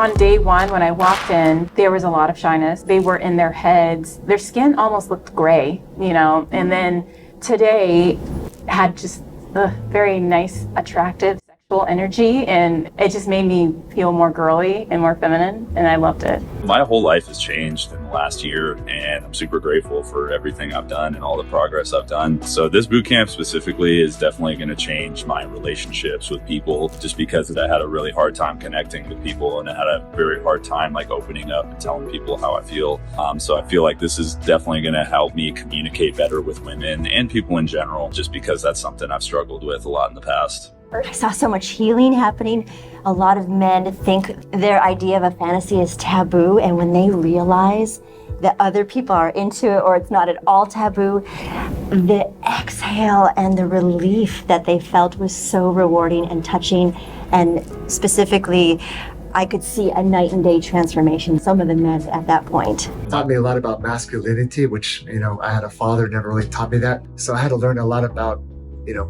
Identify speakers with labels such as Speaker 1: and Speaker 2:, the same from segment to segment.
Speaker 1: On day one, when I walked in, there was a lot of shyness. They were in their heads. Their skin almost looked gray, and then today had just very nice, attractive sexual energy, and it just made me feel more girly and more feminine, and I loved it.
Speaker 2: My whole life has changed in the last year, and I'm super grateful for everything I've done and all the progress I've done. So this boot camp specifically is definitely going to change my relationships with people, just because I had a really hard time connecting with people, and I had a very hard time opening up and telling people how I feel. So I feel like this is definitely going to help me communicate better with women and people in general, just because that's something I've struggled with a lot in the past.
Speaker 3: I saw so much healing happening. A lot of men think their idea of a fantasy is taboo, and when they realize that other people are into it or it's not at all taboo, the exhale and the relief that they felt was so rewarding and touching. And specifically, I could see a night and day transformation, some of the men at that point.
Speaker 4: It taught me a lot about masculinity, which, I had a father never really taught me that. So I had to learn a lot about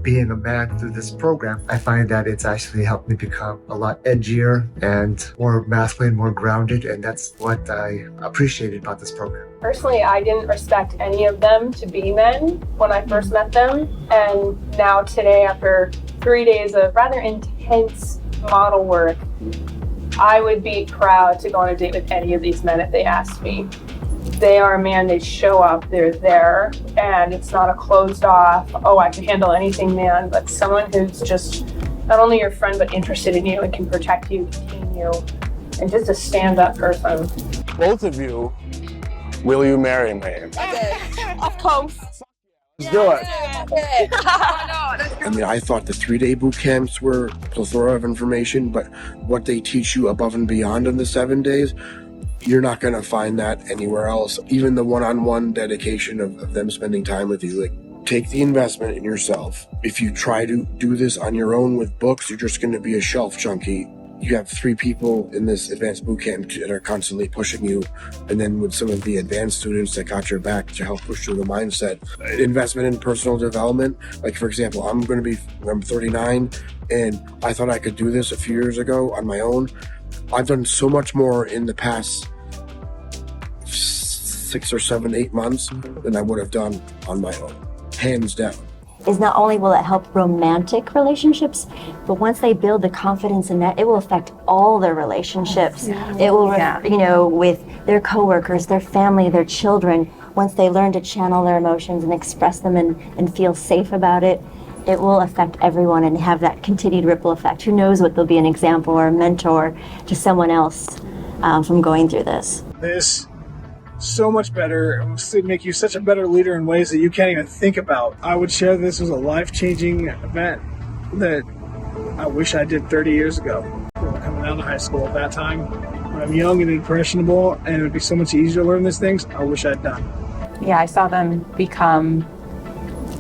Speaker 4: being a man through this program. I find that it's actually helped me become a lot edgier and more masculine, more grounded, and that's what I appreciated about this program.
Speaker 5: Personally, I didn't respect any of them to be men when I first met them, and now today, after 3 days of rather intense model work, I would be proud to go on a date with any of these men if they asked me. They are a man, they show up, they're there, and it's not a closed off, I can handle anything man, but someone who's just not only your friend, but interested in you and can protect you, contain you, and just a stand-up person.
Speaker 6: Both of you, will you marry me?
Speaker 7: Okay. Of course.
Speaker 6: Let's do it.
Speaker 8: I thought the 3-day boot camps were a plethora of information, but what they teach you above and beyond in the 7 days, you're not going to find that anywhere else. Even the one-on-one dedication of them spending time with you. Take the investment in yourself. If you try to do this on your own with books, you're just going to be a shelf junkie. You have 3 people in this advanced boot camp that are constantly pushing you. And then with some of the advanced students that got your back to help push through the mindset. Investment in personal development. For example, I'm 39, and I thought I could do this a few years ago on my own. I've done so much more in the past 6 or 7, 8 months than I would have done on my own, hands down.
Speaker 3: Is not only will it help romantic relationships, but once they build the confidence in that, it will affect all their relationships. It will, with their coworkers, their family, their children. Once they learn to channel their emotions and express them and feel safe about it, it will affect everyone and have that continued ripple effect. Who knows what they'll be an example or a mentor to someone else from going through this.
Speaker 6: This so much better. It will make you such a better leader in ways that you can't even think about. I would share this as a life-changing event that I wish I did 30 years ago. Coming out of high school at that time, when I'm young and impressionable, and it would be so much easier to learn these things, I wish I'd done.
Speaker 1: Yeah, I saw them become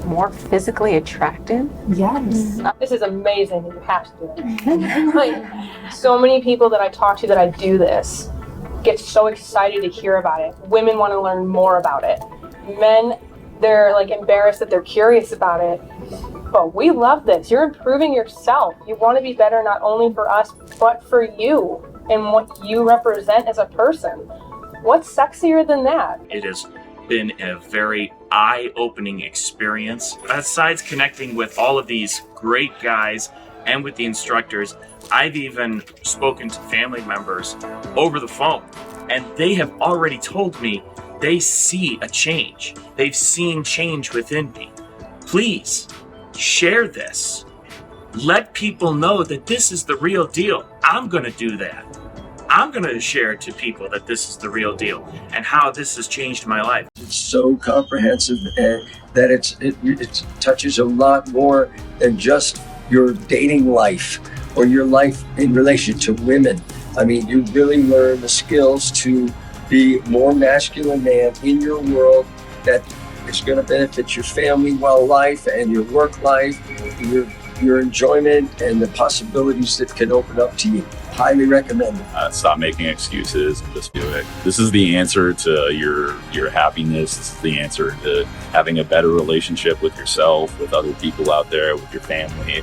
Speaker 1: more physically attractive.
Speaker 3: Yes.
Speaker 5: This is amazing. You have to do it. So many people that I talk to that I do this get so excited to hear about it. Women want to learn more about it. Men, they're embarrassed that they're curious about it. But we love this. You're improving yourself. You want to be better not only for us, but for you and what you represent as a person. What's sexier than that?
Speaker 9: It has been a very eye-opening experience. Besides connecting with all of these great guys and with the instructors, I've even spoken to family members over the phone, and they have already told me they see a change. They've seen change within me. Please share this. Let people know that this is the real deal. I'm going to do that. I'm going to share to people that this is the real deal and how this has changed my life.
Speaker 10: It's so comprehensive and that it touches a lot more than just your dating life or your life in relation to women. You really learn the skills to be more masculine man in your world that is going to benefit your family life and your work life, your enjoyment and the possibilities that can open up to you. Highly recommend it.
Speaker 2: Stop making excuses and just do it. This is the answer to your happiness. This is the answer to having a better relationship with yourself, with other people out there, with your family.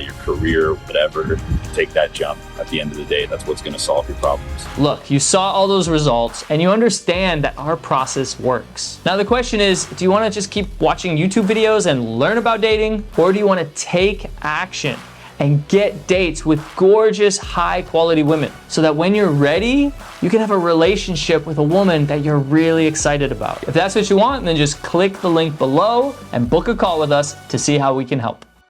Speaker 2: your career, whatever. Take that jump. At the end of the day, that's what's going to solve your problems.
Speaker 11: Look, you saw all those results and you understand that our process works. Now the question is, do you want to just keep watching YouTube videos and learn about dating, or do you want to take action and get dates with gorgeous, high quality women so that when you're ready, you can have a relationship with a woman that you're really excited about? If that's what you want, then just click the link below and book a call with us to see how we can help.